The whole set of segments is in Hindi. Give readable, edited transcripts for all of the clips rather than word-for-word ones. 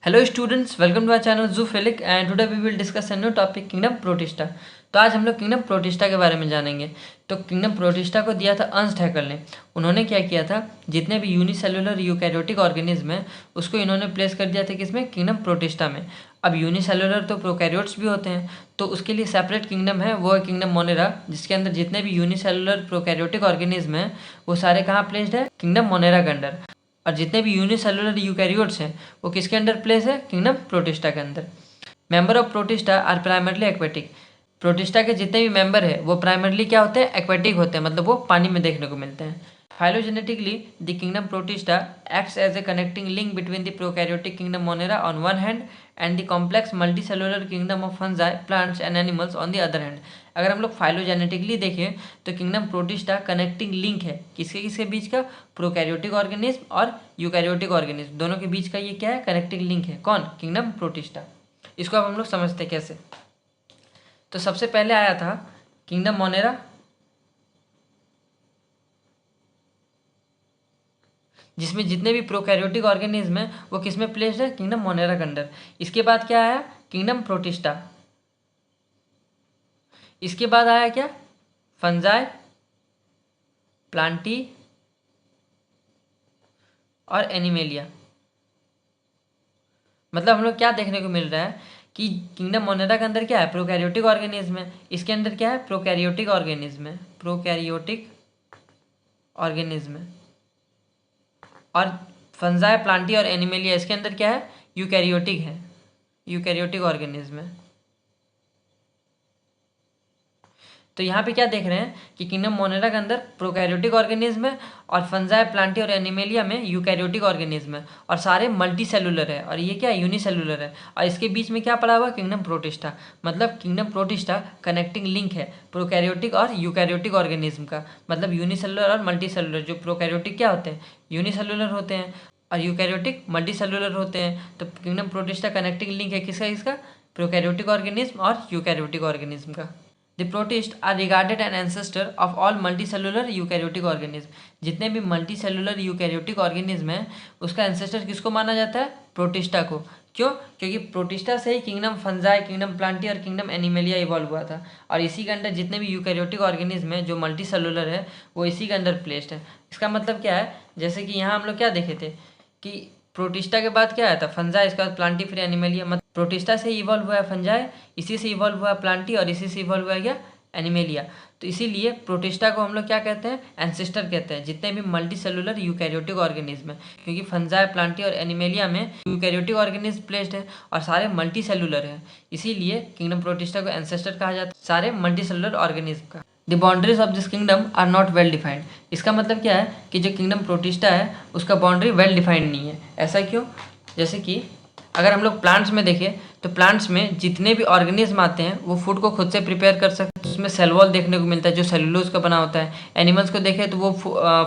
Hello students, welcome to our channel Zoophilic and today we will discuss a new topic kingdom Protista. तो आज हम लोग किंगडम प्रोटिस्टा के बारे में जानेंगे। तो किंगडम प्रोटिस्टा को दिया था अर्न्स्ट हैकेल ने। उन्होंने क्या किया था, जितने भी यूनिसेलुलर यूकैरियोटिक ऑर्गेनिज्म हैं उसको इन्होंने प्लेस कर दिया था किसमें, किंगडम प्रोटिस्टा में। अब यूनिसेलुलर तो प्रोकैरियोट्स भी होते हैं, तो उसके लिए सेपरेट किंगडम है, वो है किंगडम मोनेरा, जिसके अंदर जितने भी यूनिसेलुलर प्रोकैरियोटिक ऑर्गेनिज्म हैं वो सारे कहाँ प्लेस्ड है, किंगडम मोनेरा के अंडर। और जितने भी यूनिसेलुलर यूकैरियोट्स हैं वो किसके अंडर प्लेस है, किंगडम प्रोटिस्टा के अंदर। Member of Protista are primarily aquatic. Protista के जितने भी मेंबर है वो प्राइमरली क्या होते हैं, एक्वेटिक होते हैं, मतलब वो पानी में देखने को मिलते हैं। Phylogenetically the kingdom Protista acts as a connecting link between the prokaryotic kingdom Monera on one hand and the complex multicellular kingdom of fungi, plants and animals on the other hand. अगर हम लोग फाइलोजेनेटिकली देखें तो किंगडम प्रोटिस्टा कनेक्टिंग लिंक है किसके किसके बीच का, प्रोकैरियोटिक ऑर्गेनिज्म और यूकैरियोटिक ऑर्गेनिज्म, दोनों के बीच का ये क्या है, कनेक्टिंग लिंक है। कौन, किंगडम प्रोटिस्टा। इसको अब हम लोग समझते हैं कैसे। तो सबसे पहले आया था किंगडम मोनेरा, जिसमें जितने भी प्रोकैरियोटिक ऑर्गेनिज्म है वो किसमें प्लेस्ड है, किंगडम मोनेरा के अंडर। इसके बाद क्या आया, किंगडम प्रोटिस्टा। इसके बाद आया क्या, फंजाई, प्लांटी और एनिमेलिया। मतलब हम लोग क्या देखने को मिल रहा है कि किंगडम मोनेरा के अंदर क्या है, प्रोकैरियोटिक ऑर्गेनिज्म है, इसके अंदर क्या है, प्रोकैरियोटिक ऑर्गेनिज्म है, प्रोकैरियोटिक ऑर्गेनिज्म है। और फंजाई, प्लांटी और एनिमेलिया इसके अंदर क्या है, यूकैरियोटिक है, यूकैरियोटिक ऑर्गेनिज्म है। तो यहाँ पे क्या देख रहे हैं कि किंगडम मोनेरा के अंदर प्रोकैरियोटिक ऑर्गेनिज्म है और फंजाई, प्लांटी और एनिमेलिया में यूकैरियोटिक ऑर्गेनिज्म है और सारे मल्टी सेलुलर है और ये क्या है, यूनिसेलुलर है। और इसके बीच में क्या पड़ा हुआ, किंगडम प्रोटिस्टा। मतलब किंगडम प्रोटिस्टा कनेक्टिंग लिंक है प्रोकैरियोटिक और यूकैरियोटिक ऑर्गेनिज्म का। मतलब यूनिसेलुलर और मल्टी सेलुलर, जो प्रोकैरियोटिक क्या होते हैं, यूनिसेलुलर होते हैं और यूकैरियोटिक मल्टी सेलुलर होते हैं। तो किंगडम प्रोटिस्टा कनेक्टिंग लिंक है किसका, इसका, प्रोकैरियोटिक ऑर्गेनिज्म और यूकैरियोटिक ऑर्गेनिज्म का। The protists are regarded an ancestor of all multicellular eukaryotic organism। जितने भी मल्टीसेलुलर यूकैरियोटिक ऑर्गेनिज्म हैं उसका एंसेस्टर किसको माना जाता है, प्रोटिस्टा को। क्यों, क्योंकि प्रोटिस्टा से ही किंगडम फंजाई, किंगडम प्लांटी और किंगडम एनिमेलिया इवॉल्व हुआ था। और इसी के अंदर जितने भी यूकैरियोटिक ऑर्गेनिज्म हैं जो मल्टीसेलुलर है वो इसी के अंदर प्लेस्ड है। इसका मतलब क्या है, जैसे कि यहाँ हम लोग क्या देखे थे कि प्रोटिस्टा के बाद क्या आया था, फंजाई, इसके बाद प्लांटी, फिर एनिमेलिया। मतलब प्रोटिस्टा से इवॉल्व हुआ है फंजाई, इसी से इवॉल्व हुआ प्लांटी और इसी से इवॉल्व हुआ गया एनिमेलिया। तो इसीलिए प्रोटिस्टा को हम लोग क्या कहते हैं, एंसेस्टर कहते हैं जितने भी मल्टी सेलुलर यूकैरियोटिक ऑर्गेनिज्म है। क्योंकि फंजाई, प्लांटी और एनिमेलिया में यूकैरियोटिक ऑर्गेनिज्म प्लेस्ड है और सारे मल्टी सेलुलर हैं, इसीलिए किंगडम प्रोटिस्टा को एंसेस्टर कहा जाता है सारे मल्टी सेलुलर ऑर्गेनिज्म का। The boundaries of this kingdom are not well defined. इसका मतलब क्या है कि जो किंगडम प्रोटिस्टा है उसका बाउंड्री वेल डिफाइंड नहीं है। ऐसा क्यों, जैसे कि अगर हम लोग प्लांट्स में देखें तो प्लांट्स में जितने भी ऑर्गेनिज्म आते हैं वो फूड को खुद से प्रिपेयर कर सकते हैं। उसमें सेल वॉल देखने को मिलता है जो सेलुलोज का बना होता है। एनिमल्स को देखें तो वो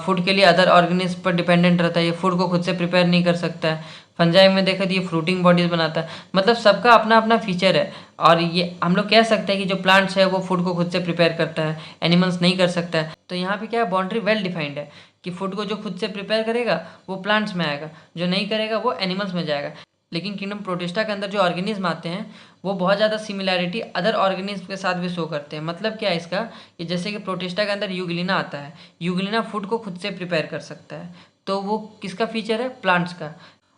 फूड के लिए अदर ऑर्गेनिज्म पर डिपेंडेंट रहता है, ये फूड को खुद से प्रिपेयर नहीं कर सकता है। फंजाई में देखें तो ये फ्रूटिंग बॉडीज बनाता है। मतलब सबका अपना अपना फीचर है और ये हम लोग कह सकते हैं कि जो प्लांट्स है वो फूड को खुद से प्रिपेयर करता है, एनिमल्स नहीं कर सकता है। तो यहाँ पे क्या है, बाउंड्री वेल डिफाइंड है कि फूड को जो खुद से प्रिपेयर करेगा वो प्लांट्स में आएगा, जो नहीं करेगा वो एनिमल्स में जाएगा। लेकिन किंगडम प्रोटिस्टा के अंदर जो ऑर्गेनिज्म आते हैं वो बहुत ज़्यादा सिमिलैरिटी अदर ऑर्गेनिज्म के साथ भी शो करते हैं। मतलब क्या है इसका, कि जैसे कि प्रोटिस्टा के अंदर यूग्लिना आता है, यूग्लिना फूड को खुद से प्रिपेयर कर सकता है, तो वो किसका फीचर है, प्लांट्स का।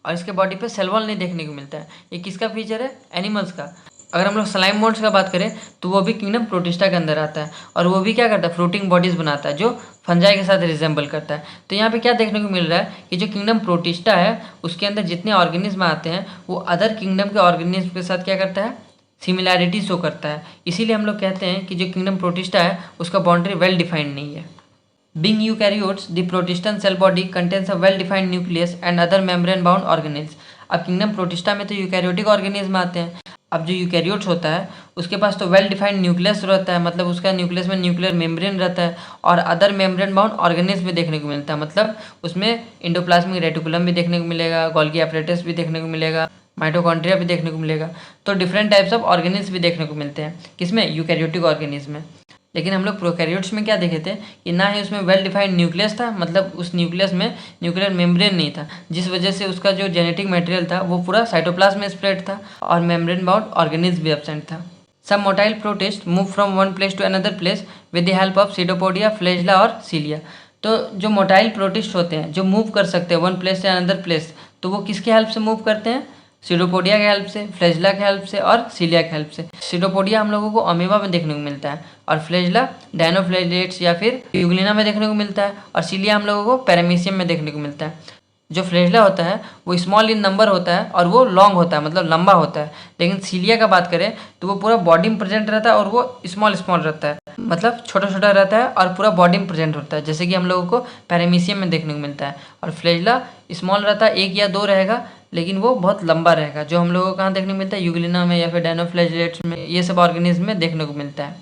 और इसके बॉडी पे सेल वॉल नहीं देखने को मिलता है, ये किसका फीचर है, एनिमल्स का। अगर हम लोग स्लाइम मोल्ड्स का बात करें तो वो भी किंगडम प्रोटिस्टा के अंदर आता है और वो भी क्या करता है, फ्रूटिंग बॉडीज बनाता है जो फंजाई के साथ रिजेंबल करता है। तो यहाँ पे क्या देखने को मिल रहा है कि जो किंगडम प्रोटिस्टा है उसके अंदर जितने ऑर्गेनिज्म आते हैं वो अदर किंगडम के ऑर्गेनिज्म के साथ क्या करता है, सिमिलैरिटी शो करता है। इसीलिए हम लोग कहते हैं कि जो किंगडम प्रोटिस्टा है उसका बाउंड्री वेल डिफाइंड नहीं है। Being eukaryotes, the protistan cell body contains a well-defined nucleus and other membrane-bound organelles। अब किंगडम प्रोटिस्टा में तो यूकैरियोटिक ऑर्गेनिज्म आते हैं। अब जो यूकैरियोट्स होता है उसके पास तो वेल डिफाइंड न्यूक्लियस रहता है, मतलब उसका न्यूक्लियस में न्यूक्लियर मेम्ब्रेन रहता है और अदर मेम्ब्रेन बाउंड ऑर्गेनिज्म भी देखने को मिलता है। मतलब उसमें एंडोप्लाज्मिक रेटिकुलम भी देखने को मिलेगा, गोल्गी एपरेटस भी देखने को मिलेगा, माइटोकॉन्ड्रिया भी देखने को मिलेगा। तो डिफरेंट टाइप्स ऑफ ऑर्गेनिज्म भी देखने को मिलते हैं किसमें, यूकैरियोटिक ऑर्गेनिज्म में। लेकिन हम लोग प्रोकैरियोट्स में क्या देखे थे कि ना ही उसमें वेल डिफाइंड न्यूक्लियस था, मतलब उस न्यूक्लियस में न्यूक्लियर मेम्ब्रेन नहीं था, जिस वजह से उसका जो जेनेटिक मटेरियल था वो पूरा साइटोप्लाज्म में स्प्रेड था और मेम्ब्रेन बाउंड ऑर्गेनिज्म भी एब्सेंट था। Some motile protists move from one place to another place with the help of pseudopodia, flagella और cilia। तो जो मोटाइल प्रोटिस्ट होते हैं जो मूव कर सकते हैं वन प्लेस से अनदर प्लेस, तो वो किसके हेल्प से मूव करते हैं? सीडोपोडिया के हेल्प से, फ्लैजिला के हेल्प से और सीलिया के हेल्प से। सीडोपोडिया हम लोगों को अमीबा में देखने को मिलता है और फ्लैजिला डायनोफ्लैजिलेट्स या फिर यूग्लिना में देखने को मिलता है और सीलिया हम लोगों को पैरामीशियम में देखने को मिलता है। जो फ्लैजिला होता है वो स्मॉल इन नंबर होता है और वो लॉन्ग होता है, मतलब लंबा होता है। लेकिन सीलिया का बात करें तो वो पूरा बॉडी में प्रेजेंट रहता है और वो स्मॉल स्मॉल रहता है, मतलब छोटा छोटा रहता है और पूरा बॉडी में प्रेजेंट होता है, जैसे कि हम लोगों को पैरामीशियम में देखने को मिलता है। और फ्लैजिला स्मॉल रहता है, 1 या 2 रहेगा, लेकिन वो बहुत लंबा रहेगा, जो हम लोगों को कहाँ देखने को मिलता है? यूग्लिना में या फिर डायनोफ्लैजिलेट्स में, ये सब ऑर्गेनिज्म में देखने को मिलता है।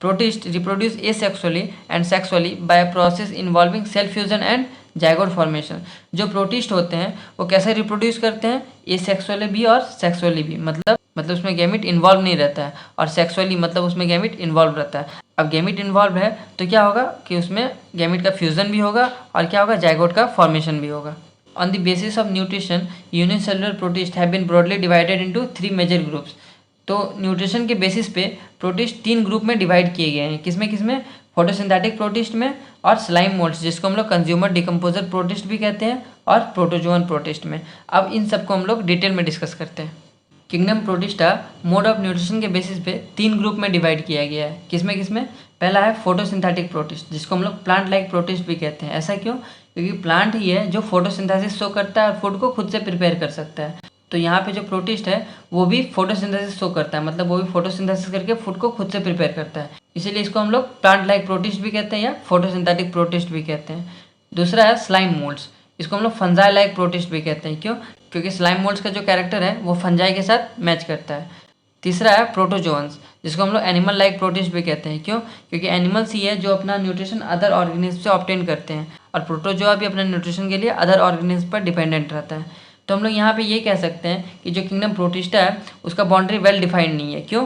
Protist reproduce asexually and sexually by a process involving cell fusion and zygote formation. जो प्रोटिस्ट होते हैं वो कैसे रिप्रोड्यूस करते हैं? एसेक्सुअली भी और सेक्सुअली भी, मतलब उसमें गैमिट इन्वॉल्व नहीं रहता है, और सेक्सुअली मतलब उसमें गैमिट इन्वॉल्व रहता है। अब गैमिट इन्वॉल्व है तो क्या होगा कि उसमें गैमिट का फ्यूजन भी होगा और क्या होगा? जाइगोट का फॉर्मेशन भी होगा। On the basis of nutrition, unicellular protists have been broadly divided into 3 major groups। तो न्यूट्रिशन के बेसिस पे प्रोटिस्ट 3 ग्रुप में डिवाइड किए गए हैं। किसमें किसमें? फोटोसिंथेटिक प्रोटिस्ट में और स्लाइम मोल्ड्स, जिसको हम लोग कंज्यूमर डिकम्पोजर प्रोटिस्ट भी कहते हैं, और प्रोटोजोअन प्रोटिस्ट में। अब इन सबको हम लोग डिटेल में डिस्कस करते हैं। Kingdom protista mode of nutrition के बेसिस पे 3 ग्रुप में डिवाइड किया गया है। किसमें किसमें? पहला है फोटोसिंथेटिक प्रोटिस्ट, जिसको हम लोग प्लांट लाइक प्रोटिस्ट भी कहते हैं। ऐसा क्यों? क्योंकि प्लांट ही है जो फोटोसिंथेसिस शो करता है और फूड को खुद से प्रिपेयर कर सकता है। तो यहाँ पे जो प्रोटिस्ट है वो भी फोटोसिंथेसिस शो करता है, मतलब वो भी फोटोसिंथेसिस करके फूड को खुद से प्रिपेयर करता है, इसीलिए इसको हम लोग प्लांट लाइक प्रोटिस्ट भी कहते हैं या फोटोसिंथेटिक प्रोटिस्ट भी कहते हैं। दूसरा है स्लाइम मोल्ड्स, इसको हम लोग फंजाई लाइक प्रोटिस्ट भी कहते हैं। क्यों? क्योंकि स्लाइम मोल्ड्स का जो कैरेक्टर है वो फंजाई के साथ मैच करता है। तीसरा है प्रोटोजोअन्स, जिसको हम लोग एनिमल लाइक प्रोटिस्ट भी कहते हैं। क्यों? क्योंकि एनिमल्स ही है जो अपना न्यूट्रिशन अदर ऑर्गेनिज्म से ऑब्टेन करते हैं, और प्रोटोजोआ भी अपने न्यूट्रिशन के लिए अदर ऑर्गेनिज्म पर डिपेंडेंट रहता है। तो हम लोग यहाँ पे ये कह सकते हैं कि जो किंगडम प्रोटिस्टा है उसका बाउंड्री वेल डिफाइंड नहीं है। क्यों?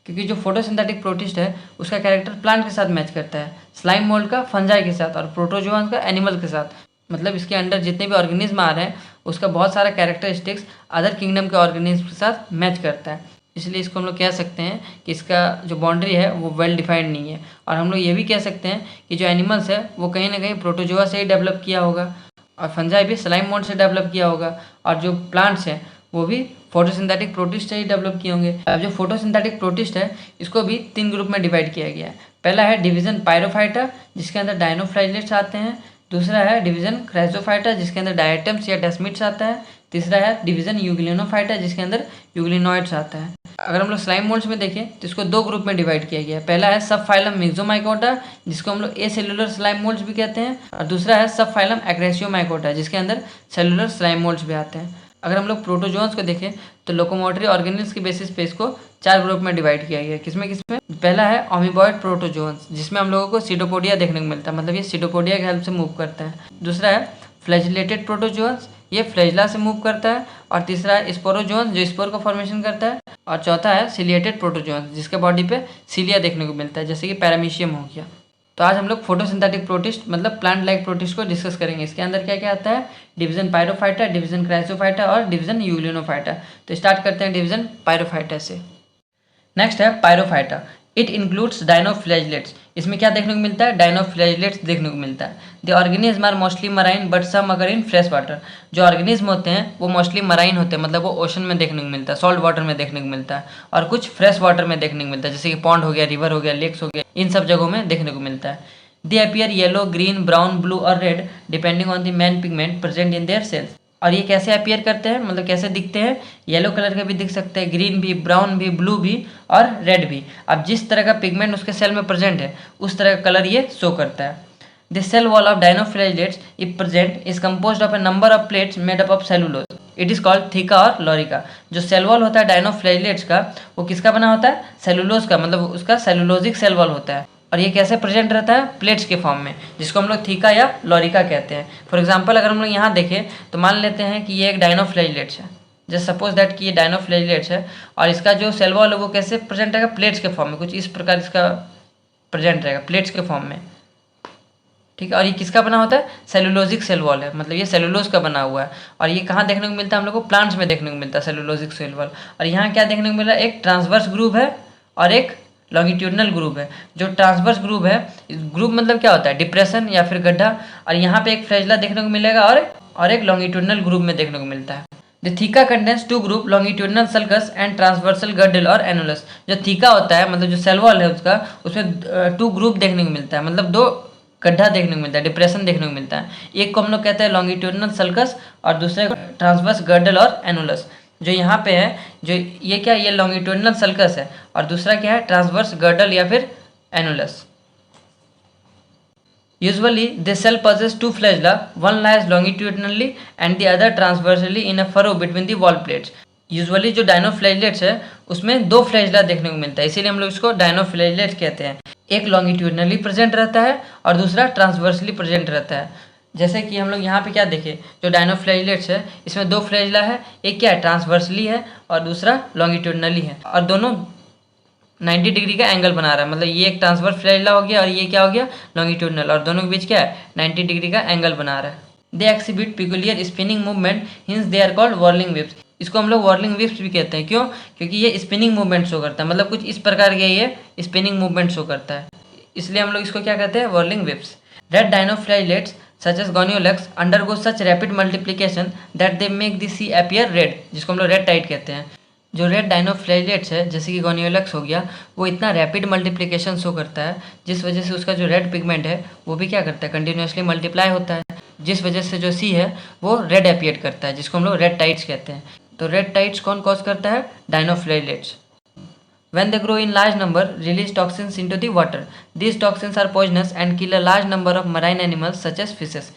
क्योंकि जो फोटोसिंथेटिक प्रोटिस्ट है उसका कैरेक्टर प्लांट के साथ मैच करता है, स्लाइम मोल्ड का फंजाई के साथ, और प्रोटोजोअन्स का एनिमल के साथ। मतलब इसके अंडर जितने भी ऑर्गेनिज्म आ रहे हैं उसका बहुत सारा कैरेक्टरिस्टिक्स अदर किंगडम के ऑर्गेनिज्म के साथ मैच करता है, इसलिए इसको हम लोग कह सकते हैं कि इसका जो बाउंड्री है वो वेल डिफाइंड नहीं है। और हम लोग ये भी कह सकते हैं कि जो एनिमल्स है वो कहीं ना कहीं प्रोटोजोआ से ही डेवलप किया होगा, और फंजाई भी स्लाइम मोल्ड से डेवलप किया होगा, और जो प्लांट्स हैं वो भी फोटोसिंथेटिक प्रोटिस्ट से ही डेवलप किए होंगे। अब जो फोटोसिंथेटिक प्रोटिस्ट है इसको भी 3 ग्रुप में डिवाइड किया गया है। पहला है डिवीजन पायरोफाइटा, जिसके अंदर डायनोफ्लाइलेट्स आते हैं। दूसरा है डिवीजन क्राइसोफाइटा, जिसके अंदर डायटम्स या डेस्मिट्स आता है। तीसरा है डिवीजन यूग्लिनोफाइटा, जिसके अंदर यूग्लिनोइड्स आता है। अगर हम लोग स्लाइम मोल्ड्स में देखें तो इसको 2 ग्रुप में डिवाइड किया गया है। पहला है सब फाइलम मिक्सोमाइकोटा, जिसको हम लोग एसेलुलर स्लाइम मोल्ड्स भी कहते हैं, और दूसरा है सब फाइलम एक्रेसियोमाइकोटा, जिसके अंदर सेलुलर स्लाइम मोल्ड्स भी आते हैं। अगर हम लोग प्रोटोजोन्स को देखें तो लोकोमोटरी ऑर्गेनिल्स के बेसिस पे इसको 4 ग्रुप में डिवाइड किया गया है। किसमें किसमें? पहला है अमीबॉइड प्रोटोजोन्स, जिसमें हम लोगों को सीडोपोडिया देखने को मिलता है, मतलब ये सीडोपोडिया के हेल्प से मूव करता है। दूसरा है फ्लैजिलेटेड प्रोटोजोन्स, ये फ्लैजिला से मूव करता है। और तीसरा है स्पोरोजोन्स, जो स्पोर का फॉर्मेशन करता है। और चौथा है सिलिएटेड प्रोटोजोन्स, जिसके बॉडी पे सिलिया देखने को मिलता है, जैसे कि पैरामीशियम हो गया। तो आज हम लोग फोटोसिंथेटिक प्रोटिस्ट मतलब प्लांट लाइक प्रोटिस्ट को डिस्कस करेंगे। इसके अंदर क्या क्या आता है? डिवीजन पायरोफाइटा, डिवीजन क्राइसोफाइटा और डिवीजन यूग्लिनोफाइटा। तो स्टार्ट करते हैं डिवीजन पायरोफाइटा से। नेक्स्ट है पायरोफाइटा। It includes dinoflagellates. इसमें क्या देखने को मिलता है? डायनोफ्लैजिलेट्स देखने को मिलता है। The organism are mostly marine but some occur in fresh water. जो ऑर्गेनिज्म होते हैं वो मोस्टली मराइन होते हैं, मतलब वो ओशन में देखने को मिलता है, सॉल्ट वाटर में देखने को मिलता है, और कुछ फ्रेश वाटर में देखने को मिलता है, जैसे कि पॉन्ड हो गया, रिवर हो गया, लेक्स हो गया, इन सब जगहों में देखने को मिलता है। They appear yellow, green, brown, blue और red depending on the main pigment present in their cells. और ये कैसे अपीयर करते हैं, मतलब कैसे दिखते हैं? येलो कलर के भी दिख सकते हैं, ग्रीन भी, ब्राउन भी, ब्लू भी और रेड भी। अब जिस तरह का पिगमेंट उसके सेल में प्रेजेंट है उस तरह का कलर ये शो करता है। The cell wall of dinoflagellates if present is composed of a number of plates made up of cellulose. It is called theca और लॉरिका। जो सेल वॉल होता है डायनोफ्लैजिलेट्स का वो किसका बना होता है? सेलुलोज का, मतलब उसका सेलुलोजिक सेल वॉल होता है। और ये कैसे प्रेजेंट रहता है? प्लेट्स के फॉर्म में, जिसको हम लोग थीका या लॉरिका कहते हैं। फॉर एग्जांपल अगर हम लोग यहाँ देखें तो मान लेते हैं कि ये एक डायनोफ्लैजिलेट्स है। जस्ट सपोज दैट कि ये डायनोफ्लैजिलेट्स है और इसका जो सेल वॉल है वो कैसे प्रेजेंट रहेगा? प्लेट्स के फॉर्म में, कुछ इस प्रकार इसका प्रेजेंट रहेगा प्लेट्स के फॉर्म में, ठीक है। और ये किसका बना होता है, सेलुलोजिक सेल वॉल है, मतलब ये सेलुलोज का बना हुआ है। और ये कहाँ देखने को मिलता है, हम लोग को प्लांट्स में देखने को मिलता है सेलुलोजिक सेल वॉल। और यहाँ क्या देखने को मिल रहा है, एक ट्रांसवर्स ग्रुव है और एक लॉन्गिट्यूडनल ग्रुव है। जो ट्रांसवर्स ग्रुव है, ग्रुव मतलब क्या होता है, डिप्रेशन या फिर गड्ढा, और यहाँ पे एक फ्लैजला देखने को मिलेगा और एक लॉन्गिट्यूडनल ग्रुव में देखने को मिलता है। The theca contains two group longitudinal sulcus and transversal girdle और एनुलस। जो थीका होता है मतलब जो सेल वॉल है उसका, उसमें टू ग्रुप देखने को मिलता है, मतलब दो गड्ढा देखने को मिलता है, डिप्रेशन देखने को मिलता है। एक को हम लोग कहते हैं लॉन्गिट्यूडनल सल्कस और दूसरे को ट्रांसवर्स गर्डल और एनुलस। जो यहाँ पे है, जो ये क्या, ये लॉन्गिट्यूडनल सल्कस है और दूसरा क्या है, ट्रांसवर्स गर्डल या फिर annulus. Usually, this cell possesses two flagella, one lies longitudinally and the other transversely in a furrow between the wall plates. Usually जो डायनोफ्लैजलेट्स है उसमें दो फ्लैजला देखने को मिलता है, इसीलिए हम लोग इसको डायनोफ्लैजलेट्स कहते हैं। एक लॉन्गिट्यूडनली प्रेजेंट रहता है और दूसरा ट्रांसवर्सली प्रेजेंट रहता है। जैसे कि हम लोग यहाँ पे क्या देखें, जो डायनोफ्लैजलेट्स है इसमें दो फ्लैजला है, एक क्या है ट्रांसवर्सली है और दूसरा लॉन्गिट्यूडनली है, और दोनों 90 डिग्री का एंगल बना रहा है। मतलब ये एक ट्रांसवर्स फ्लैजला हो गया और ये क्या हो गया, लॉन्गिट्यूडनल, और दोनों के बीच क्या है, 90 डिग्री का एंगल बना रहा है। They exhibit peculiar spinning movement, hence they are called whirling waves. इसको हम लोग व्हर्लिंग वेव्स भी कहते हैं, क्यों, क्योंकि ये स्पिनिंग मूवमेंट शो करता है, मतलब कुछ इस प्रकार के ये स्पिनिंग मूवमेंट शो करता है, इसलिए हम लोग इसको क्या कहते हैं, whirling waves. Red dinoflagellates such as goniolax undergo such rapid multiplication that they make the sea appear red, जिसको हम लोग रेड टाइड कहते हैं। जो रेड डायनोफ्लैजलेट्स है जैसे कि गोनियोलैक्स हो गया, वो इतना रैपिड मल्टीप्लिकेशन शो करता है जिस वजह से उसका जो रेड पिगमेंट है वो भी क्या करता है, कंटिन्यूसली मल्टीप्लाई होता है, जिस वजह से जो सी है वो रेड अपीयर करता है, जिसको हम लोग रेड टाइड्स कहते हैं। तो रेड टाइड्स कौन कॉज करता है, डायनोफ्लैजलेट्स। When they grow in large number, release toxins into the water. These toxins are poisonous and kill a large number of marine animals such as fishes.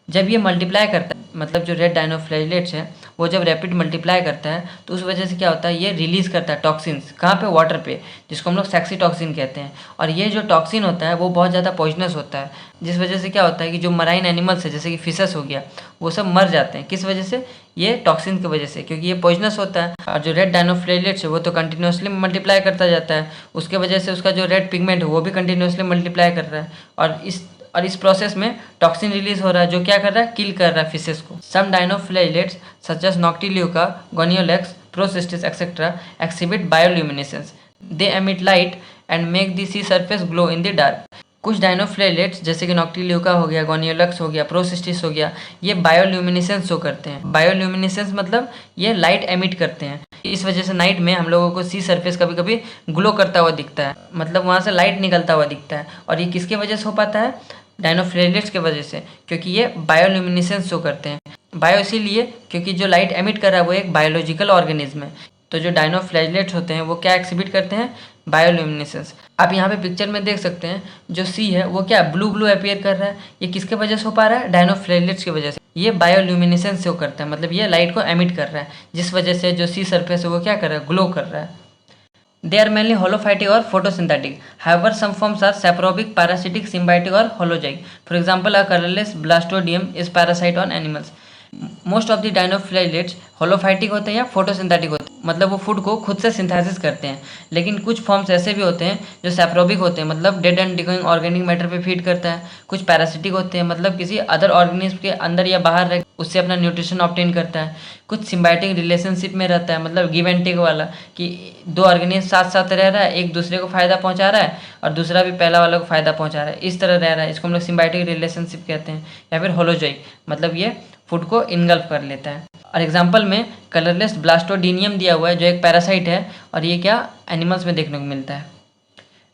जब ये मल्टीप्लाई करता है, मतलब जो रेड डायनोफ्लैजलेट्स है वो जब रैपिड मल्टीप्लाई करता है तो उस वजह से क्या होता है, ये रिलीज़ करता है टॉक्सिन्स, कहाँ पे, वाटर पे, जिसको हम लोग सेक्सी टॉक्सिन कहते हैं। और ये जो टॉक्सिन होता है वो बहुत ज़्यादा पॉइजनस होता है, जिस वजह से क्या होता है कि जो मराइन एनिमल्स है जैसे कि फिशेस हो गया, वो सब मर जाते हैं। किस वजह से, ये टॉक्सिन की वजह से, क्योंकि ये पॉइजनस होता है। और जो रेड डायनोफ्लैजलेट्स है वो तो कंटिन्यूसली मल्टीप्लाई करता जाता है, उसके वजह से उसका जो रेड पिगमेंट है वो भी कंटिन्यूसली मल्टीप्लाई कर रहा है, और इस प्रोसेस में टॉक्सिन रिलीज हो रहा है जो क्या कर रहा है, किल कर रहा है फिशेस को। Some dinoflagellates such as Noctiluca, Gonyaulax, Protocystis etcetera exhibit bioluminescence. They emit light and make the sea surface glow in the dark. कुछ डायनोफ्लैजलेट्स जैसे कि नॉक्टिल्यूका हो गया, गोनियोलैक्स हो गया, प्रोसिस्टिस हो गया, ये बायोल्यूमिनेसेंस शो करते हैं। बायोल्यूमिनेसेंस मतलब ये लाइट एमिट करते हैं, इस वजह से नाइट में हम लोगों को सी सरफेस कभी कभी ग्लो करता हुआ दिखता है, मतलब वहाँ से लाइट निकलता हुआ दिखता है। और ये किसके वजह से हो पाता है, डायनोफ्लैजलेट्स के वजह से, क्योंकि ये बायोल्यूमिनेसेंस शो करते हैं। बायो इसीलिए क्योंकि जो लाइट एमिट कर रहा है वो एक बायोलॉजिकल ऑर्गेनिज्म है। तो जो डायनोफ्लैजलेट्स होते हैं वो क्या एक्सिबिट करते हैं, बायोल्यूमिनेसेंस। आप यहाँ पे पिक्चर में देख सकते हैं जो सी है वो क्या ब्लू ब्लू अपीयर कर रहा है, ये किसके वजह से हो पा रहा है, डायनोफ्लैजलेट्स की वजह से। ये बायोल्यूमिनेसेंस शो करता है, मतलब ये लाइट को एमिट कर रहा है, जिस वजह से जो सी सरफेस है वो क्या कर रहा है, ग्लो कर रहा है। They are mainly holophytic or photosynthetic. However, some forms are saprobic, parasitic, symbiotic or holozoic. For example, a colorless blastodium is parasite on animals. Most of the dinoflagellates holophytic होते हैं या फोटोसिंथेटिक होते हैं, मतलब वो फूड को खुद से सिंथेसिस करते हैं। लेकिन कुछ फॉर्म्स ऐसे भी होते हैं जो सैप्रोबिक होते हैं, मतलब डेड एंड डिकोइंग ऑर्गेनिक मैटर पे फीड करता है। कुछ पैरासिटिक होते हैं, मतलब किसी अदर ऑर्गेनिज्म के अंदर या बाहर रह उससे अपना न्यूट्रिशन ऑब्टेन करता है। कुछ सिम्बायोटिक रिलेशनशिप में रहता है, मतलब गिव एंड टेक वाला, कि दो ऑर्गेनिज्म साथ साथ रह रहा है, एक दूसरे को फ़ायदा पहुंचा रहा है और दूसरा भी पहला वाला को फ़ायदा पहुंचा रहा है, इस तरह रह रहा है। इसको हम लोग सिम्बायोटिक रिलेशनशिप कहते हैं। या फिर होलोजोइक, मतलब ये फूड को इनगल्फ कर लेता है। और एग्जांपल में कलरलेस ब्लास्टोडिनियम दिया हुआ है जो एक पैरासाइट है, और ये क्या एनिमल्स में देखने को मिलता है।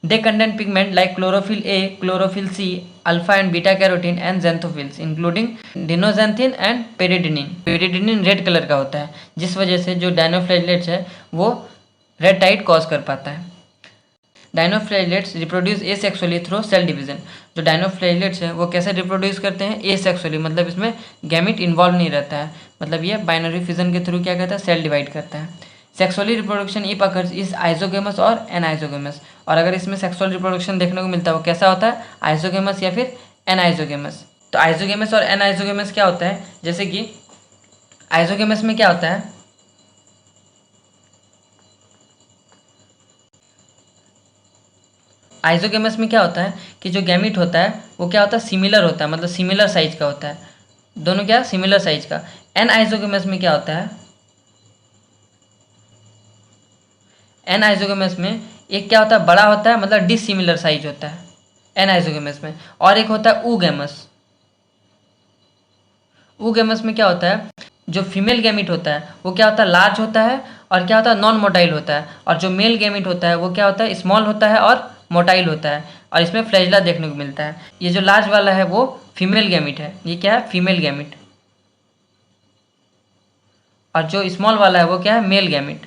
They contain pigment like chlorophyll a, chlorophyll c, alpha and beta carotene and xanthophylls including dinoxanthin and peridinin. Peridinin red colour का होता है, जिस वजह से जो डायनोफ्लैजलेट्स है वो रेड टाइड कॉज कर पाता है। Dinoflagellates reproduce asexually through cell division. जो डायनोफ्लैजलेट्स हैं वो कैसे रिप्रोड्यूस करते हैं, एसेक्सुअली, मतलब इसमें गैमिट इन्वॉल्व नहीं रहता है, मतलब ये बाइनरी फिजन के थ्रू क्या करता है, सेल डिवाइड करता है। Sexually reproduction if occurs is isogamous और एनाइजोगेमस। और अगर इसमें सेक्सुअल रिप्रोडक्शन देखने को मिलता है वो कैसा होता है, आइजोगेमस या फिर एनाइजोगेमस। तो आइजोगेमस और एनाइजोगेमस क्या होता है, जैसे कि आइजोगेमस में क्या होता है, आइसोगेमस में क्या होता है कि जो गैमीट होता है वो क्या होता है, सिमिलर होता है, मतलब सिमिलर साइज का होता है, दोनों क्या सिमिलर साइज का। एन आइसोगेमस में क्या होता है, एन आइसोगेमस में एक क्या होता है, बड़ा होता है, मतलब डिसिमिलर साइज होता है एन आइसोगेमस में। और एक होता है ऊगेमस। ऊगेमस में क्या होता है, जो फीमेल गैमिट होता है वो क्या होता है, लार्ज होता है और क्या होता है, नॉन मोटाइल होता है। और जो मेल गैमिट होता है वो क्या होता है, स्मॉल होता है और मोटाइल होता है, और इसमें फ्लैजिला देखने को मिलता है। ये जो लार्ज वाला है वो फीमेल गैमिट है, ये क्या है, फीमेल गैमिट। और जो स्मॉल वाला है वो क्या है, मेल गैमिट।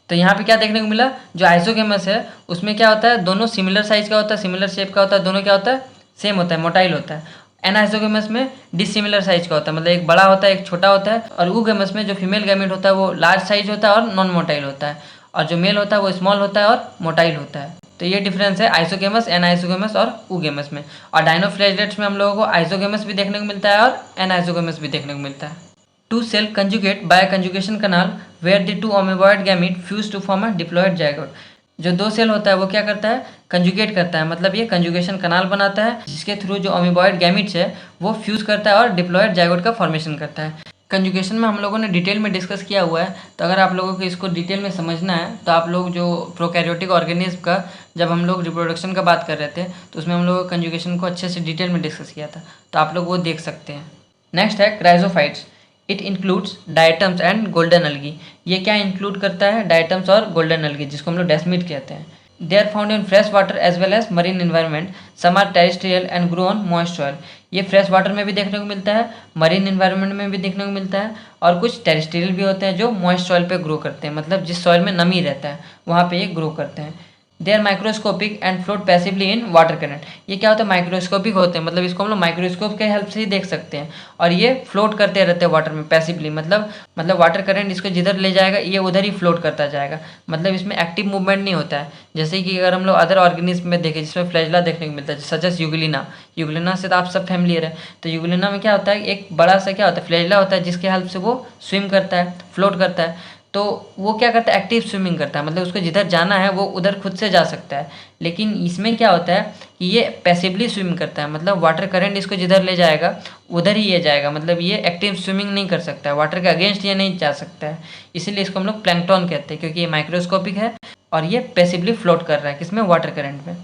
तो यहाँ पे क्या देखने को मिला, जो आइसोगेमस है उसमें क्या होता है, दोनों सिमिलर साइज का होता है, सिमिलर शेप का होता है, दोनों क्या होता है, सेम होता है, मोटाइल होता है। एन आइसोगेमस में डिसिमिलर साइज का होता है, मतलब एक बड़ा होता है एक छोटा होता है। और ऊगेमस में जो फीमेल गैमेट होता है वो लार्ज साइज होता है और नॉन मोटाइल होता है, और जो मेल होता है वो स्मॉल होता है और मोटाइल होता है। तो ये डिफरेंस है आइसोगेमस, एन आइसोगेमस और ऊगेमस में। और डायनोफ्लैजिलेट्स में हम लोगों को आइसोगेमस भी देखने को मिलता है और एन आइसोगेमस भी देखने को मिलता है। Two cell conjugate by a conjugation canal where the two amoeboid gamete fuse to form a diploid zygote। जो दो सेल होता है वो क्या करता है, कंजुगेट करता है, मतलब ये कंजुगेशन कनाल बनाता है जिसके थ्रू जो अमीबॉइड गैमिट्स है वो फ्यूज करता है और डिप्लॉयड जाइगोट का फॉर्मेशन करता है। कंजुगेशन में हम लोगों ने डिटेल में डिस्कस किया हुआ है, तो अगर आप लोगों को इसको डिटेल में समझना है तो आप लोग जो प्रोकैरियोटिक ऑर्गेनिज्म का जब हम लोग रिप्रोडक्शन का बात कर रहे थे तो उसमें हम लोग कंजुगेशन को अच्छे से डिटेल में डिस्कस किया था, तो आप लोग वो देख सकते हैं। नेक्स्ट है chrysophytes. It includes diatoms and golden algae. ये क्या इंक्लूड करता है, डायटम्स और गोल्डन अलगी, जिसको हम लोग डेस्मिड कहते हैं। They are found in fresh water as well as marine environment. Some are terrestrial and grow on moist soil. ये फ्रेश वाटर में भी देखने को मिलता है, मरीन इन्वायरमेंट में भी देखने को मिलता है, और कुछ टेरेस्ट्रियल भी होते हैं जो मॉइस्ट सॉइल पे ग्रो करते हैं, मतलब जिस सॉइल में नमी रहता है वहाँ पे ये ग्रो करते हैं। They are microscopic and float passively in water current. ये क्या होता है, माइक्रोस्कोपिक होते हैं, मतलब इसको हम लोग माइक्रोस्कोप के हेल्प से ही देख सकते हैं, और ये फ्लोट करते रहते हैं वाटर में पैसिवली, मतलब वाटर करंट इसको जिधर ले जाएगा ये उधर ही फ्लोट करता जाएगा, मतलब इसमें एक्टिव मूवमेंट नहीं होता है। जैसे कि अगर हम लोग अदर ऑर्गेनिज्म में देखें जिसमें फ्लैजिला देखने को मिलता है, सच एज यूग्लिना। यूग्लिना से तो आप सब फैमिलियर है। तो यूग्लिना में क्या होता है, एक बड़ा सा क्या होता है, फ्लैजिला होता है जिसके हेल्प से वो स्विम करता है, फ्लोट करता है। तो वो क्या करता है, एक्टिव स्विमिंग करता है, मतलब उसको जिधर जाना है वो उधर खुद से जा सकता है। लेकिन इसमें क्या होता है कि ये पैसिवली स्विम करता है, मतलब वाटर करंट इसको जिधर ले जाएगा उधर ही ये जाएगा, मतलब ये एक्टिव स्विमिंग नहीं कर सकता है, वाटर के अगेंस्ट ये नहीं जा सकता है। इसीलिए इसको हम लोग प्लैंकटन कहते हैं, क्योंकि ये माइक्रोस्कोपिक है और ये पैसिवली फ्लोट कर रहा है किसमें, वाटर करंट में।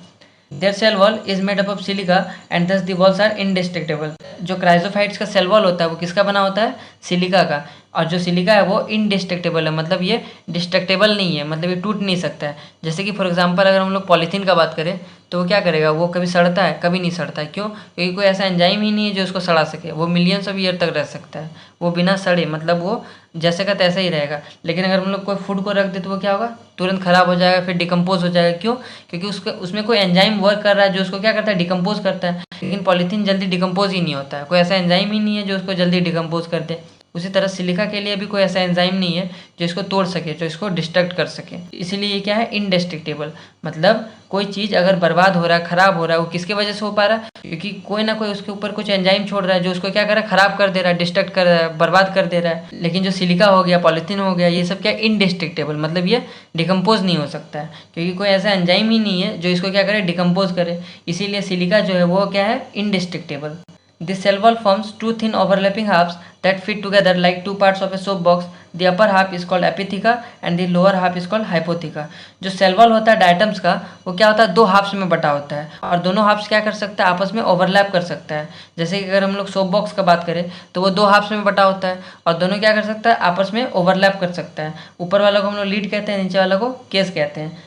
Their cell wall is made up of silica and thus the walls are indestructible. जो क्राइजोफाइट्स का सेल वॉल होता है वो किसका बना होता है, सिलिका का। और जो सिलिका है वो इनडिस्ट्रक्टेबल है, मतलब ये डिस्ट्रक्टेबल नहीं है, मतलब ये टूट नहीं सकता है। जैसे कि फॉर एग्जांपल अगर हम लोग पॉलीथीन का बात करें तो वो क्या करेगा, वो कभी सड़ता है, कभी नहीं सड़ता है। क्यों, क्योंकि कोई ऐसा एंजाइम ही नहीं है जो उसको सड़ा सके। वो मिलियंस ऑफ ईयर तक रह सकता है वो बिना सड़े, मतलब वो जैसे का तैसा ही रहेगा। लेकिन अगर हम लोग कोई फूड को रख दे तो वो क्या होगा, तुरंत खराब हो जाएगा, फिर डिकम्पोज हो जाएगा। क्यों, क्योंकि उसमें कोई एंजाइम वर्क कर रहा है जो उसको क्या करता है, डिकम्पोज करता है। लेकिन पॉलीथीन जल्दी डिकम्पोज ही नहीं होता है, कोई ऐसा एंजाइम ही नहीं है जो उसको जल्दी डिकम्पोज कर दे। उसी तरह सिलिका के लिए भी कोई ऐसा एंजाइम नहीं है जो इसको तोड़ सके, जो इसको डिस्ट्रक्ट कर सके। इसीलिए ये क्या है, इनडिस्ट्रक्टेबल। मतलब कोई चीज़ अगर बर्बाद हो रहा है, खराब हो रहा है, वो किसके वजह से हो पा रहा है, क्योंकि कोई ना कोई उसके ऊपर कुछ एंजाइम छोड़ रहा है जो उसको क्या कर रहा है, खराब कर दे रहा है, डिस्ट्रक्ट कर रहा है, बर्बाद कर दे रहा है। लेकिन जो सिलिका हो गया, पॉलीथीन हो गया, ये सब क्या इनडिस्ट्रक्टेबल, मतलब ये डिकम्पोज नहीं हो सकता है, क्योंकि कोई ऐसा एंजाइम ही नहीं है जो इसको क्या करे, डिकम्पोज करे। इसीलिए सिलिका जो है वो क्या है, indestructible. This cell wall forms two thin overlapping halves that fit together like two parts of a soap box. The upper half is called epitheca and the lower half is called hypotheca. जो सेल वॉल होता है डायटम्स का वो क्या होता है, दो हाफ्स में बटा होता है, और दोनों हाफ्स क्या कर सकता है, आपस में ओवरलैप कर सकता है। जैसे कि अगर हम लोग सोप बॉक्स का बात करें तो वो दो हाफ्स में बटा होता है, और दोनों क्या कर सकता है, आपस में ओवरलैप कर सकता है। ऊपर वाला को हम लोग लीड कहते हैं, नीचे वाला को केस कहते हैं।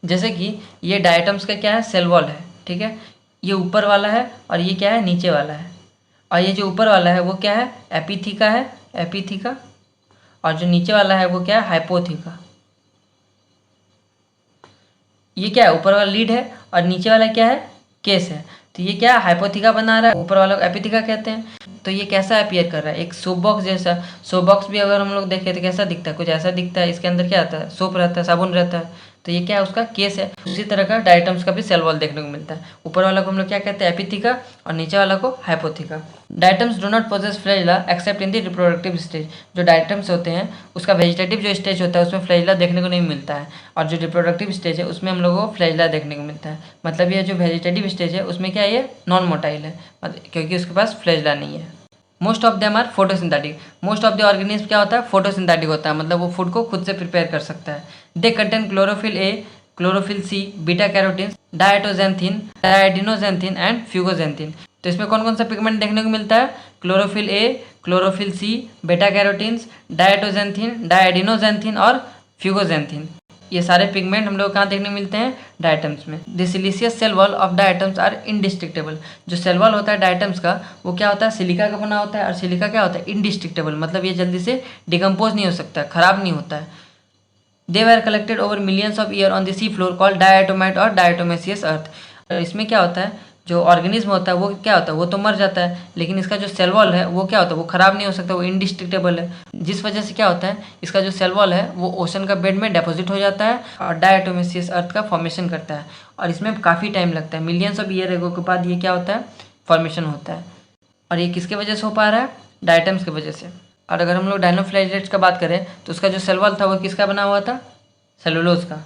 जैसे कि ये डायटम्स का क्या है, सेल वॉल है, ठीक है। ये ऊपर वाला है और ये क्या है, नीचे वाला है। और ये जो ऊपर वाला है वो क्या है, एपिथीका है, एपिथीका। और जो नीचे वाला है वो क्या है, हाइपोथीका। ये क्या है, ऊपर वाला लीड है और नीचे वाला क्या है, केस है। तो ये क्या है, हाइपोथीका बना रहा है, ऊपर वाला को एपिथीका कहते हैं। तो ये कैसा अपीयर कर रहा है, एक सोप बॉक्स जैसा। सोप बॉक्स भी अगर हम लोग देखें तो कैसा दिखता है, कुछ ऐसा दिखता है। इसके अंदर क्या आता है, सोप रहता है, साबुन रहता है। तो ये क्या है, उसका केस है। उसी तरह का डायटम्स का भी सेल वॉल देखने को मिलता है। ऊपर वाला को हम लोग क्या कहते हैं, एपिथिका, और नीचे वाला को hypotheca. Diatoms do not possess flagella except in the reproductive stage. जो डायटम्स होते हैं उसका वेजिटेटिव जो स्टेज होता है उसमें फ्लैजिला देखने को नहीं मिलता है, और जो रिप्रोडक्टिव स्टेज है उसमें हम लोगों को फ्लैजिला देखने को मिलता है। मतलब ये जो वेजिटेटिव स्टेज है उसमें क्या है, ये नॉन मोटाइल है, क्योंकि उसके पास फ्लैजिला नहीं है। Most of them are photosynthetic. Most of the organism क्या होता है, फोटोसिंथेटिक होता है, मतलब वो फूड को खुद से प्रिपेयर कर सकता है। They contain chlorophyll a, chlorophyll c, beta carotene, diatoxanthin, diadinoxanthin and fucoxanthin. तो इसमें कौन कौन सा पिगमेंट देखने को मिलता है, क्लोरोफिल ए, क्लोरोफिल सी, बेटा कैरोटीन्स, डायटोजेंथिन, डायडिनोजेंथिन और फ्यूगोजेंथिन। ये सारे पिगमेंट हम लोग कहाँ देखने को मिलते हैं, डायटम्स में। The siliceous cell wall of diatoms are indestructible. जो सेल वॉल होता है डायटम्स का वो क्या होता है, सिलिका का बना होता है, और सिलिका क्या होता है, इनडिस्ट्रक्टेबल, मतलब ये जल्दी से डिकम्पोज नहीं हो सकता, खराब नहीं होता है। They were collected over millions of year on the sea floor called diatomite और डायटोमेसियस अर्थ। इसमें क्या होता है, जो ऑर्गेनिज्म होता है वो क्या होता है, वो तो मर जाता है, लेकिन इसका जो सेल वॉल है वो क्या होता है, वो खराब नहीं हो सकता, वो इनडिस्ट्रक्टेबल है। जिस वजह से क्या होता है, इसका जो सेल वॉल है वो ओशन का बेड में डिपॉजिट हो जाता है और डायटोमेसियस अर्थ का फॉर्मेशन करता है, और इसमें काफ़ी टाइम लगता है, मिलियंस ऑफ ईयर के बाद ये क्या होता है, फॉर्मेशन होता है। और ये किसके वजह से हो पा रहा है, डायटम्स की वजह से। और अगर हम लोग डायनोफ्लाइलेट्स का बात करें तो उसका जो सेल वॉल था वो किसका बना हुआ था, सेलुलोज का।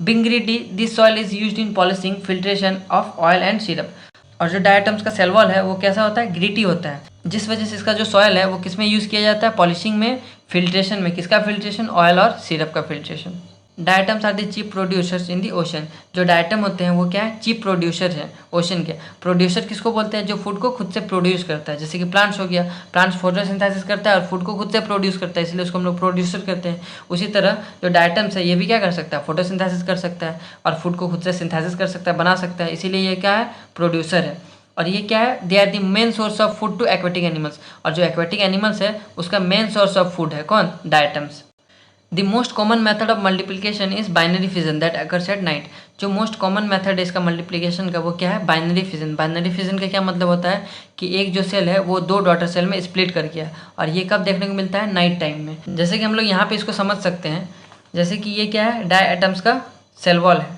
Being gritty, this soil is used in polishing, filtration of oil and syrup. और जो डायटम्स का सेल वॉल है वो कैसा होता है, ग्रीटी होता है, जिस वजह से इसका जो सॉयल है वो किस में यूज़ किया जाता है, पॉलिशिंग में, फिल्ट्रेशन में। किसका फिल्ट्रेशन, ऑयल और सिरप का filtration. Diatoms are the cheap producers in the ocean. जो डायटम होते हैं वो क्या है, चीप प्रोड्यूसर हैं ओशन के। प्रोड्यूसर किसको बोलते हैं, जो फूड को खुद से प्रोड्यूस करता है, जैसे कि प्लांट्स हो गया, प्लांट्स फोटोसिंथेसिस करता है और फूड को खुद से प्रोड्यूस करता है, इसलिए उसको हम लोग प्रोड्यूसर करते हैं। उसी तरह जो डायटम्स है ये भी क्या कर सकता है, फोटोसिंथेसिस कर सकता है और फूड को खुद से सिंथेसिस कर सकता है, बना सकता है, इसीलिए ये क्या है, प्रोड्यूसर है। और ये क्या है, they are the main source of food to aquatic animals. और जो एक्वेटिक एनिमल्स है उसका मेन सोर्स ऑफ फूड है कौन, diatoms. The most common method of multiplication is binary fission that occurs at night. जो मोस्ट कॉमन मेथड है इसका मल्टीप्लिकेशन का वो क्या है, बाइनरी फिजन। बाइनरी फिजन का क्या मतलब होता है कि एक जो सेल है वो दो डॉटर सेल में स्प्लिट कर गया, और ये कब देखने को मिलता है, नाइट टाइम में। जैसे कि हम लोग यहाँ पे इसको समझ सकते हैं, जैसे कि ये क्या है, डायटम्स का सेल वॉल है,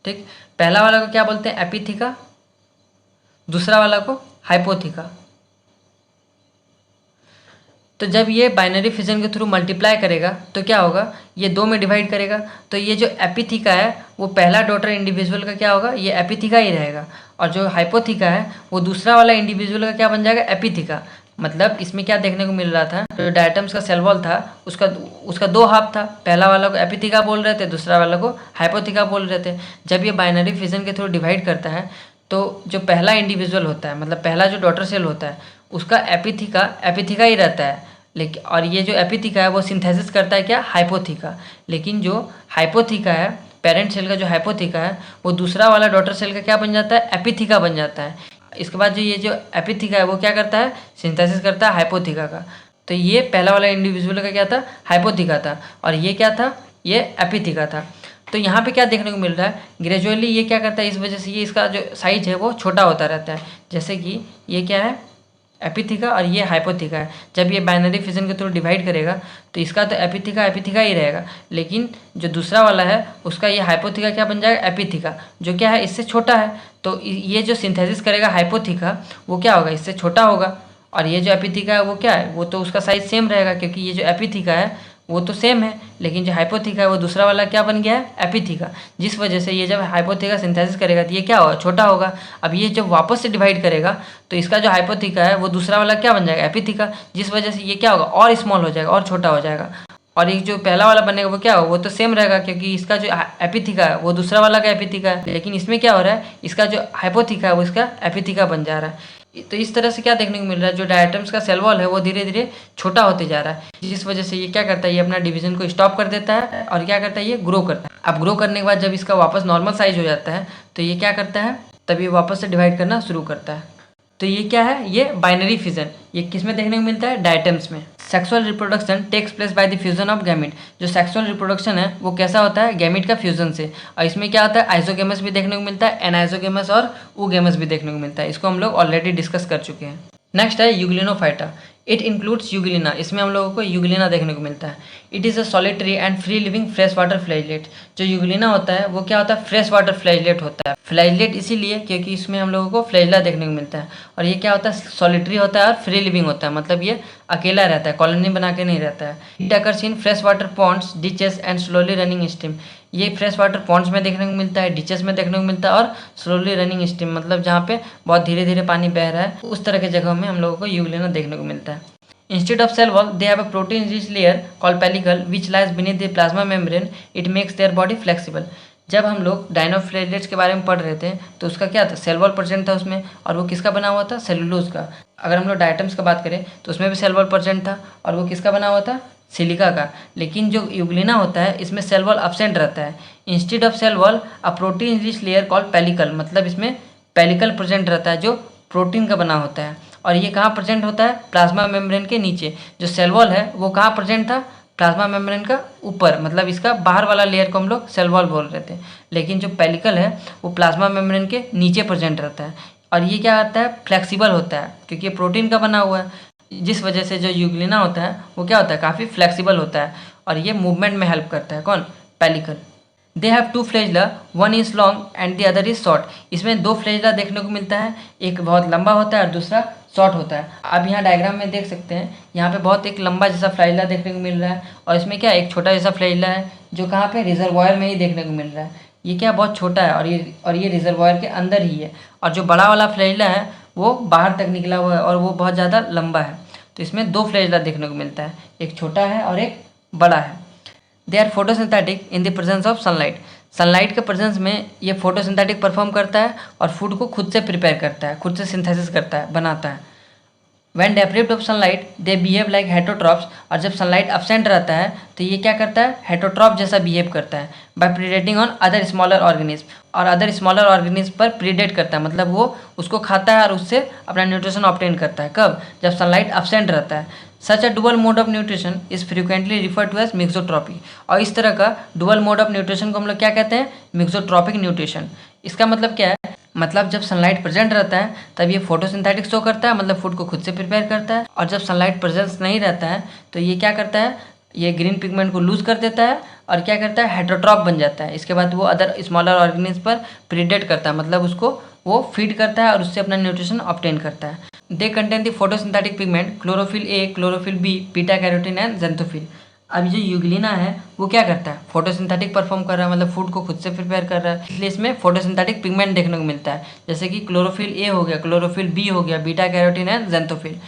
ठीक। पहला वाला को क्या बोलते हैं, एपिथिका, दूसरा वाला को हाइपोथिका। तो जब ये बाइनरी फिजन के थ्रू मल्टीप्लाई करेगा तो क्या होगा, ये दो में डिवाइड करेगा, तो ये जो एपिथिका है वो पहला डॉटर इंडिविजुअल का क्या होगा, ये एपिथिका ही रहेगा, और जो हाइपोथिका है वो दूसरा वाला इंडिविजुअल का क्या बन जाएगा, एपिथिका। मतलब इसमें क्या देखने को मिल रहा था, जो डायटम्स का सेल वॉल था उसका दो हाफ था, पहला वाला को एपिथिका बोल रहे थे, दूसरा वाला को हाइपोथिका बोल रहे थे। जब ये बाइनरी फिजन के थ्रू डिवाइड करता है तो जो पहला इंडिविजुअल होता है, मतलब पहला जो डॉटर सेल होता है उसका एपिथिका ही रहता है, लेकिन और ये जो एपिथिका है वो सिंथेसिस करता है क्या, हाइपोथिका। लेकिन जो हाइपोथिका है, पेरेंट सेल का जो हाइपोथिका है वो दूसरा वाला डॉटर सेल का क्या बन जाता है, एपिथिका बन जाता है। इसके बाद जो ये जो एपिथिका है वो क्या करता है, सिंथेसिस करता है हाइपोथिका का। तो ये पहला वाला इंडिविजुअल का क्या था, हाइपोथिका था, और ये क्या था, ये एपिथिका था। तो यहाँ पे क्या देखने को मिल रहा है, ग्रेजुअली ये क्या करता है, इस वजह से ये इसका जो साइज है वो छोटा होता रहता है। जैसे कि ये क्या है, एपिथिका, और ये हाइपोथिका है। जब ये बाइनरी फिजन के थ्रू डिवाइड करेगा तो इसका तो एपिथिका ही रहेगा, लेकिन जो दूसरा वाला है उसका ये हाइपोथिका क्या बन जाएगा, एपिथिका, जो क्या है, इससे छोटा है। तो ये जो सिंथेसिस करेगा हाइपोथिका वो क्या होगा, इससे छोटा होगा, और ये जो एपिथिका है वो क्या है, वो तो उसका साइज सेम रहेगा, क्योंकि ये जो एपिथिका है वो तो सेम है, लेकिन जो हाइपोथिका है वो दूसरा वाला क्या बन गया है, एपिथिका। जिस वजह से ये जब हाइपोथिका सिंथेसिस करेगा तो ये क्या होगा, छोटा होगा। अब ये जब वापस से डिवाइड करेगा तो इसका जो हाइपोथिका है वो दूसरा वाला क्या बन जाएगा, एपिथिका, जिस वजह से ये क्या होगा, और स्मॉल हो जाएगा, और छोटा हो जाएगा। और एक जो पहला वाला बनेगा वो क्या होगा, वो तो सेम रहेगा, क्योंकि इसका जो एपिथिका है वो दूसरा वाला का एपिथिका है, लेकिन इसमें क्या हो रहा है, इसका जो हाइपोथिका है वो इसका एपिथिका बन जा रहा है। तो इस तरह से क्या देखने को मिल रहा है, जो डायटम्स का सेल वॉल है वो धीरे धीरे छोटा होते जा रहा है, जिस वजह से ये क्या करता है, ये अपना डिवीजन को स्टॉप कर देता है, और क्या करता है, ये ग्रो करता है। अब ग्रो करने के बाद जब इसका वापस नॉर्मल साइज हो जाता है तो ये क्या करता है, तब ये वापस से डिवाइड करना शुरू करता है। तो ये क्या है, ये बाइनरी फिजन, ये किस में देखने को मिलता है, डायटम्स में। Sexual reproduction takes place by the fusion of gamete. जो सेक्सुअल रिप्रोडक्शन है वो कैसा होता है, गैमिट का फ्यूजन से। और इसमें क्या होता है, आइसोगेमस भी देखने को मिलता है, एनाइसोगेमस और ऊगेमस भी देखने को मिलता है। इसको हम लोग ऑलरेडी डिस्कस कर चुके हैं। नेक्स्ट है यूग्लिनोफाइटा। इट इंक्लूड्स यूग्लिना, इसमें हम लोगों को यूग्लिना देखने को मिलता है। It is a solitary and free living fresh water flagellate. जो यूग्लिना होता है वो क्या होता है, फ्रेश वाटर फ्लैजलेट होता है। फ्लैजलेट इसीलिए क्योंकि इसमें हम लोगों को फ्लैजला देखने को मिलता है, और ये क्या होता है, सॉलिटरी होता है और फ्री लिविंग होता है, मतलब ये अकेला रहता है, कॉलोनी बना के नहीं रहता है। It occurs in fresh water ponds, ditches and slowly running stream. ये फ्रेश वाटर पॉन्ड्स में देखने को मिलता है, डिचेस में देखने को मिलता है, और स्लोली रनिंग स्ट्रीम मतलब जहाँ पे बहुत धीरे धीरे पानी बह रहा है, उस तरह की जगहों में हम लोगों को यूग्लिना देखने को मिलता है। Instead of cell wall, they have a protein-rich layer called pellicle, which lies beneath the plasma membrane. It makes their body flexible. जब हम लोग डायनोफ्लेजेलेट्स के बारे में पढ़ रहे थे तो उसका क्या था, सेल वॉल प्रेजेंट था उसमें, और वो किसका बना हुआ था, सेलुलोज का। अगर हम लोग डायटम्स का बात करें तो उसमें भी सेल वॉल प्रेजेंट था, और वो किसका बना हुआ था, सिलिका का। लेकिन जो यूग्लिना होता है इसमें सेल वॉल एब्सेंट रहता है। Instead of cell wall a protein rich layer called pellicle, मतलब इसमें पेलिकल प्रेजेंट रहता है जो प्रोटीन का बना होता है। और ये कहाँ प्रेजेंट होता है, प्लाज्मा मेम्ब्रेन के नीचे। जो सेल वॉल है वो कहाँ प्रेजेंट था, प्लाज्मा मेम्ब्रेन का ऊपर, मतलब इसका बाहर वाला लेयर को हम लोग सेल वॉल बोल रहे थे। लेकिन जो पेलिकल है वो प्लाज्मा मेम्ब्रेन के नीचे प्रेजेंट रहता है, और ये क्या होता है, फ्लेक्सिबल होता है क्योंकि ये प्रोटीन का बना हुआ है, जिस वजह से जो यूग्लिना होता है वो क्या होता है, काफ़ी फ्लेक्सिबल होता है, और ये मूवमेंट में हेल्प करता है। कौन, pellicle. They have two flagella, one is long and the other is short. इसमें दो फ्लैजला देखने को मिलता है, एक बहुत लंबा होता है और दूसरा शॉर्ट होता है। आप यहाँ डायग्राम में देख सकते हैं, यहाँ पे बहुत एक लंबा जैसा फ्लैजला देखने को मिल रहा है, और इसमें क्या एक छोटा जैसा फ्लैजला है जो कहाँ पे, रिजर्वायर में ही देखने को मिल रहा है। ये क्या बहुत छोटा है, और ये रिजर्वायर के अंदर ही है, और जो बड़ा वाला फ्लैजला है वो बाहर तक निकला हुआ है और वो बहुत ज़्यादा लंबा है। तो इसमें दो फ्लैजला देखने को मिलता है, एक छोटा है और एक बड़ा है। They are photosynthetic in the presence of sunlight. Sunlight के प्रेजेंस में ये फोटोसिंथेटिक परफॉर्म करता है और फूड को खुद से प्रिपेयर करता है, खुद से सिंथेसिस करता है, बनाता है। When deprived of sunlight, they behave like heterotrophs। और जब सनलाइट absent रहता है तो ये क्या करता है, हेटरोट्रॉप जैसा बिहेव करता है, by predating on other smaller organism। और अदर स्मॉलर ऑर्गेनिज्म पर प्रीडेट करता है, मतलब वो उसको खाता है और उससे अपना न्यूट्रिशन ऑब्टेन करता है। कब, जब सनलाइट absent रहता है। Such a dual mode of nutrition is frequently refer to as mixotrophy. और इस तरह का डुअल मोड ऑफ न्यूट्रिशन को हम लोग क्या कहते हैं, मिक्सोट्रॉपिक न्यूट्रिशन। इसका मतलब क्या है, मतलब जब सनलाइट प्रेजेंट रहता है तब ये फोटोसिंथेटिक शो करता है, मतलब फूड को खुद से प्रिपेयर करता है, और जब सनलाइट प्रेजेंस नहीं रहता है तो ये क्या करता है, ये ग्रीन पिगमेंट को लूज कर देता है और क्या करता है, हेटरोट्रॉप बन जाता है। इसके बाद वो अदर स्मॉलर ऑर्गेनिज्म पर प्रीडेट करता है, मतलब उसको वो फीड करता है और उससे अपना न्यूट्रिशन ऑब्टेन करता है। They contain the photosynthetic pigment chlorophyll a, chlorophyll b, beta carotene and xanthophyll. अब जो यूग्लिना है वो क्या करता है, फोटोसिंथेटिक परफॉर्म कर रहा है, मतलब फूड को खुद से प्रिपेयर कर रहा है, इसलिए इसमें फोटोसिंथेटिक पिगमेंट देखने को मिलता है, जैसे कि क्लोरोफिल ए हो गया, क्लोरोफिल बी हो गया, बीटा कैरोटीन एंड ज़ैंथोफिल।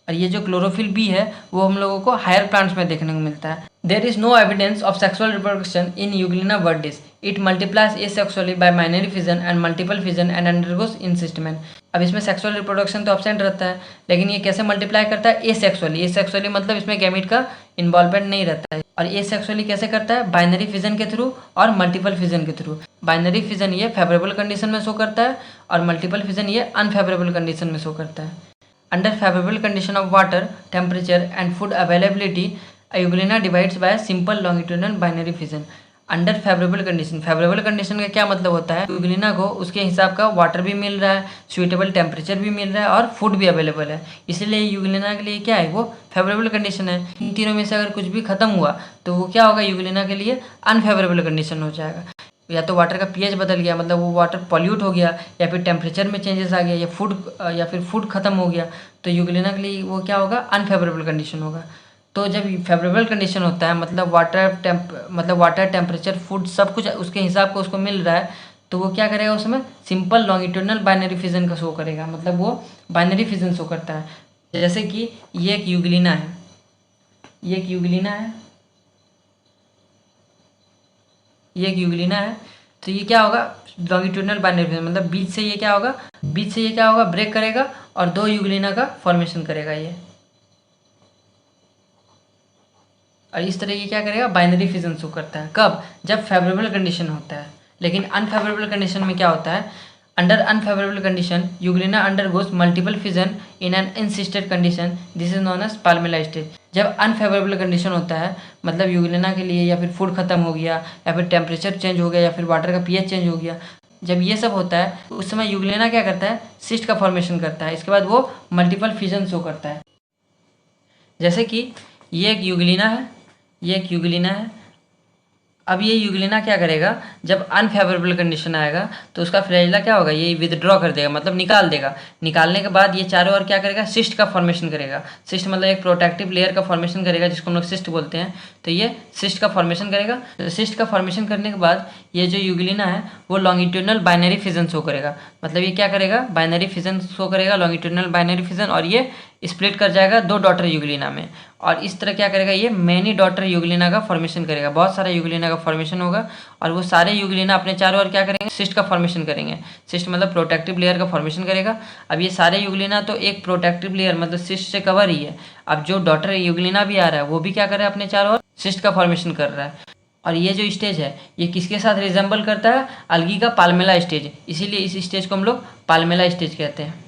और ये जो क्लोरोफिल बी है वो हम लोगों को हायर प्लांट्स में देखने को मिलता है। There is no evidence of sexual reproduction in Euglena viridis. It multiplies asexually by binary fission and multiple fission and undergoes encystment. अब इसमें सेक्सुअल रिप्रोडक्शन तो एब्सेंट रहता है, लेकिन ये कैसे मल्टीप्लाई करता है, एसेक्सुअली। एसेक्सुअली मतलब इसमें गैमीट का इन्वॉल्वमेंट नहीं रहता है। और एसेक्सुअली कैसे करता है, बाइनरी फिजन के थ्रू और मल्टीपल फिजन के थ्रू। बाइनरी फिजन ये फेवरेबल कंडीशन में शो करता है और मल्टीपल फिजन ये अनफेवरेबल कंडीशन में शो करता है। Under favorable condition of water, temperature and food availability, Euglena divides by a simple longitudinal binary fission. Under favourable condition, favourable condition का क्या मतलब होता है, यूग्लिना को उसके हिसाब का वाटर भी मिल रहा है, सुइटेबल टेम्परेचर भी मिल रहा है और फूड भी अवेलेबल है, इसलिए यूग्लिना के लिए क्या है, वो फेवरेबल कंडीशन है। इन तीनों में से अगर कुछ भी खत्म हुआ तो वो क्या होगा, यूग्लिना के लिए अनफेवरेबल कंडीशन हो जाएगा। या तो वाटर का पीएच बदल गया, मतलब वो वाटर पॉल्यूट हो गया, या फिर टेम्परेचर में चेंजेस आ गया, या फिर फूड खत्म हो गया, तो यूग्लिना के लिए वो क्या होगा, अनफेवरेबल कंडीशन होगा। तो जब फेवरेबल कंडीशन होता है, मतलब वाटर टेम्परेचर फूड सब कुछ उसके हिसाब का उसको मिल रहा है, तो वो क्या करेगा, उसमें सिंपल लॉन्गिट्यूडनल बाइनरी फिजन का शो करेगा, मतलब वो बाइनरी फिजन शो करता है। जैसे कि ये एक यूग्लिना है, ये एक यूग्लिना है, ये एक यूग्लिना है, तो ये क्या होगा, लॉन्गिट्यूडनल बाइनरी फिजन, मतलब बीच से ये क्या होगा, ब्रेक करेगा और दो यूग्लिना का फॉर्मेशन करेगा ये, और इस तरह ये क्या करेगा, बाइनरी फिजन शो करता है। कब, जब फेवरेबल कंडीशन होता है। लेकिन अनफेवरेबल कंडीशन में क्या होता है, under unfavourable condition Euglena undergoes multiple fission in an encysted condition, this is known as palmella stage. जब अनफेवरेबल कंडीशन होता है, मतलब यूग्लिना के लिए या फिर फूड खत्म हो गया, या फिर टेम्परेचर चेंज हो गया, या फिर वाटर का पीएच चेंज हो गया, जब ये सब होता है तो उस समय यूग्लिना क्या करता है, सिस्ट का फॉर्मेशन करता है, इसके बाद वो मल्टीपल फिजन शो करता है। जैसे कि ये एक यूग्लिना है, ये एक यूग्लिना है। अब ये यूग्लिना क्या करेगा, जब अनफेवरेबल कंडीशन आएगा तो उसका फ्लैजिला क्या होगा, ये विदड्रॉ कर देगा, मतलब निकाल देगा। निकालने के बाद ये चारों ओर क्या करेगा, सिस्ट का फॉर्मेशन करेगा। सिस्ट मतलब एक प्रोटेक्टिव लेयर का फॉर्मेशन करेगा, जिसको हम लोग सिस्ट बोलते हैं। तो ये सिस्ट का फॉर्मेशन करेगा। तो सिस्ट का फॉर्मेशन करने के बाद ये जो यूग्लिना है वो लॉन्गिट्यूडनल बाइनरी फिजन शो करेगा। मतलब ये क्या करेगा, बाइनरी फिजन शो करेगा, लॉन्गिट्यूडनल बाइनरी फिजन, और ये स्प्लिट कर जाएगा 2 डॉटर यूग्लिना में। और इस तरह क्या करेगा, ये मैनी डॉटर यूग्लिना का फॉर्मेशन करेगा, बहुत सारा यूग्लिना का फॉर्मेशन होगा। और वो सारे यूग्लिना अपने चारों ओर क्या करेंगे, सिस्ट का फॉर्मेशन करेंगे। सिस्ट मतलब प्रोटेक्टिव लेयर का फॉर्मेशन करेगा। अब ये सारे यूग्लिना तो एक प्रोटेक्टिव लेयर मतलब सिस्ट से कवर ही है। अब जो डॉटर यूग्लिना भी आ रहा है वो भी क्या कर रहा है, अपने चारों ओर सिस्ट का फॉर्मेशन कर रहा है। और ये जो स्टेज है ये किसके साथ रिजेंबल करता है, अलगी का पाल्मेला स्टेज, इसीलिए इस स्टेज को हम लोग पाल्मेला स्टेज कहते हैं।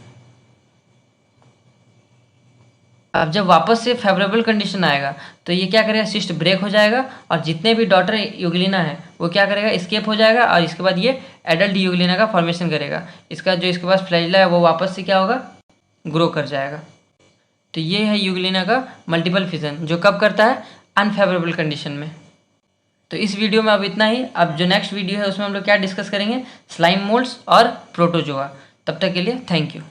अब जब वापस से फेवरेबल कंडीशन आएगा तो ये क्या करेगा, सिस्ट ब्रेक हो जाएगा और जितने भी डॉटर यूग्लिना है वो क्या करेगा, एस्केप हो जाएगा। और इसके बाद ये एडल्ट यूग्लिना का फॉर्मेशन करेगा। इसका जो इसके पास फ्लैजिला है वो वापस से क्या होगा, ग्रो कर जाएगा। तो ये है यूग्लिना का मल्टीपल फिजन, जो कब करता है, अनफेवरेबल कंडीशन में। तो इस वीडियो में अब इतना ही। अब जो नेक्स्ट वीडियो है उसमें हम लोग क्या डिस्कस करेंगे, स्लाइम मोल्ड्स और प्रोटोजोआ। तब तक के लिए थैंक यू।